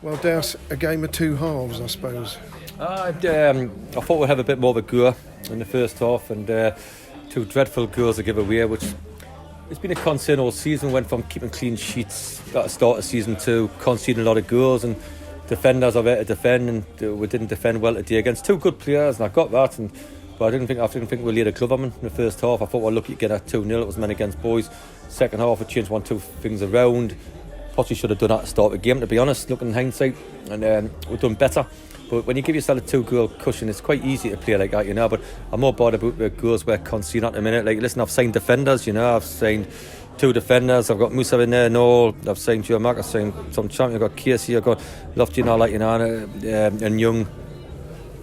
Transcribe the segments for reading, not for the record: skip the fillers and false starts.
Well, Dowse, a game of two halves, I suppose. I thought we'd have a bit more of a go in the first half, and two dreadful goals to give away, which it's been a concern all season. Went from keeping clean sheets at the start of season to conceding a lot of goals, and defenders are there to defend, and we didn't defend well today against two good players, and I got that. But I didn't think we laid a glove on them in the first half. I thought we were lucky to get a 2-0. It was men against boys. Second half, we changed one, two things around. Possibly should have done that at the start of the game, to be honest, looking in hindsight, and we've done better. But when you give yourself a 2-goal cushion, it's quite easy to play like that, But I'm more bothered about the goals we're conceding at the minute. Like, listen, I've signed defenders, I've signed two defenders. I've got Musa in there, Noel. I've signed Joe Mack. I've signed some champion. I've got Casey. I've got Lofty, and Young.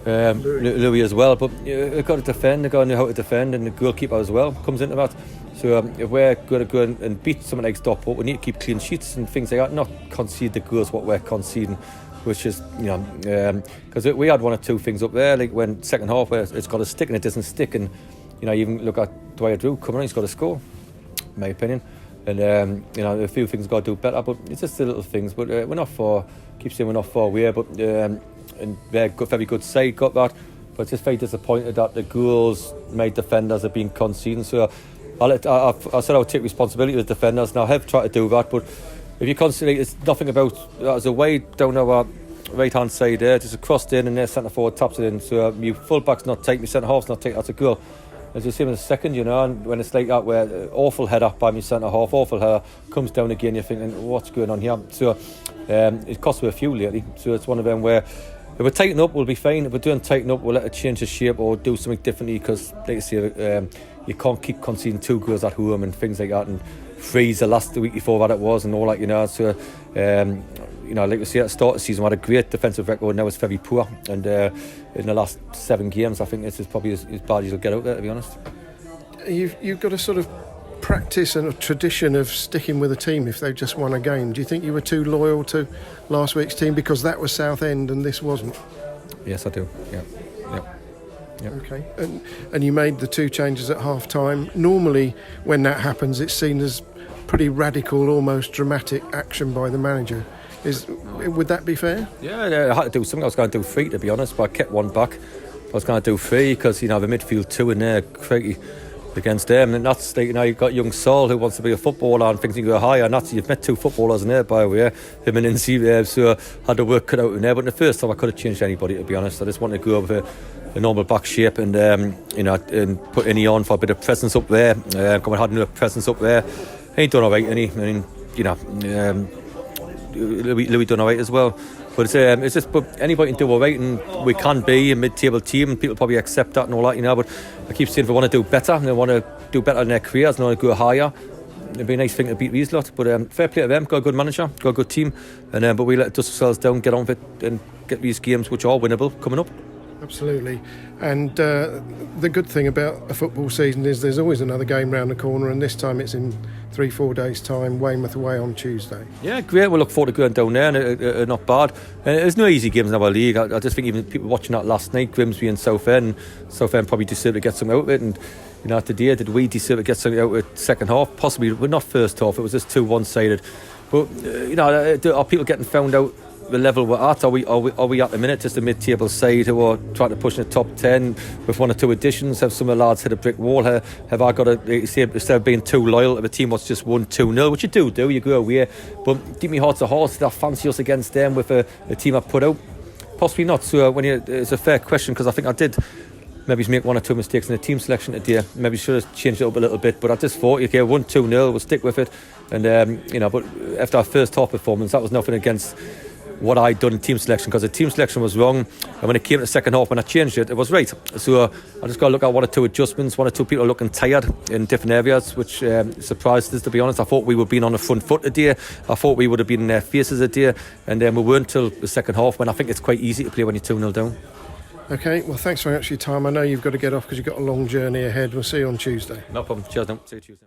Louis as well. But you've got to defend. They've got to know how to defend, and the goalkeeper as well comes into that. So if we're going to go and beat someone like Stockport, we need to keep clean sheets and things like that, not concede the goals what we're conceding, which is, because we had one or two things up there, like when second half where it's got to stick and it doesn't stick, and even look at Dwight Drew coming on, he's got to score, in my opinion, and a few things got to do better, but it's just the little things. But we're not far, keep saying we're not far away, but and they're very good side, got that, but it's just very disappointed that the goals made defenders have been conceding. So I said I would take responsibility with defenders, and I have tried to do that. But if you consider it's nothing about, there's a way down our right hand side there, just a crossed in, and their centre forward taps it in. So your full back's not take, my centre half's not take, that's a goal. It's the same as the second, and when it's like that, where awful header by my centre half, awful header comes down again, you're thinking, what's going on here? So it cost me a few lately. So it's one of them where if we tighten up, we'll be fine. If we don't tighten up, we'll let it change the shape or do something differently, because, like I say, you can't keep conceding two goals at home and things like that, and freeze the week before that it was, and all that, So, like we say, at the start of the season, we had a great defensive record. Now it's very poor, and in the last 7 games, I think this is probably as bad as you'll get out there, to be honest. You've got a sort of practice and a tradition of sticking with a team if they've just won a game. Do you think you were too loyal to last week's team because that was Southend and this wasn't? Yes, I do. Yeah. Okay, and you made the two changes at half time. Normally when that happens, it's seen as pretty radical, almost dramatic action by the manager. Would that be fair? Yeah, I had to do something. I was going to do 3, to be honest, but I kept one back. I was going to do 3 because the midfield 2 in there, crikey, against them, and that's like, you've got young Saul who wants to be a footballer and thinks he can go higher, and that's, you've met 2 footballers in there, by the way, him and Incy there, so I had to work cut out in there. But in the first time I could have changed anybody, to be honest. I just wanted to go with a normal back shape, and and put Inny on for a bit of presence up there. We had no presence up there. He done alright, Inny. Louis done alright as well. But it's just, but anybody can do alright, and we can be a mid-table team, and people probably accept that and all that, But I keep saying, if they want to do better, and they want to do better in their careers, and they want to go higher, it'd be a nice thing to beat these lot. But fair play to them, got a good manager, got a good team, and but we let dust ourselves down, get on with it, and get these games which are winnable coming up. Absolutely. And the good thing about a football season is there's always another game round the corner, and this time it's in 3-4 days' time, Weymouth away on Tuesday. Yeah, great. We'll look forward to going down there, and not bad. There's no easy games in our league. I just think even people watching that last night, Grimsby and Southend probably deserve to get something out of it, and today, did we deserve to get something out of it second half? Possibly, but not first half. It was just too one-sided. But are people getting found out the level we're at? Are we at the minute just a mid-table side who are trying to push in the top 10 with 1 or 2 additions? Have some of the lads hit a brick wall? Have I got to say, instead of being too loyal to the team what's just won 2-0, which you do, you go away, but give me hearts of horse, did I fancy us against them with a team I put out? Possibly not. So it's a fair question, because I think I did maybe make 1 or 2 mistakes in the team selection today. Maybe should have changed it up a little bit, but I just thought, okay, 1-2-0, we'll stick with it. And but after our first half performance, that was nothing against what I'd done in team selection, because the team selection was wrong, and when it came to the second half, when I changed it, it was right. So I just got to look at 1 or 2 adjustments, 1 or 2 people looking tired in different areas, which surprised us, to be honest. I thought we would have been on the front foot today. I thought we would have been in their faces today, and then we weren't till the second half, when I think it's quite easy to play when you're 2-0 down. Okay, well, thanks very much for your time. I know you've got to get off because you've got a long journey ahead. We'll see you on Tuesday. No problem. Cheers now. See you Tuesday.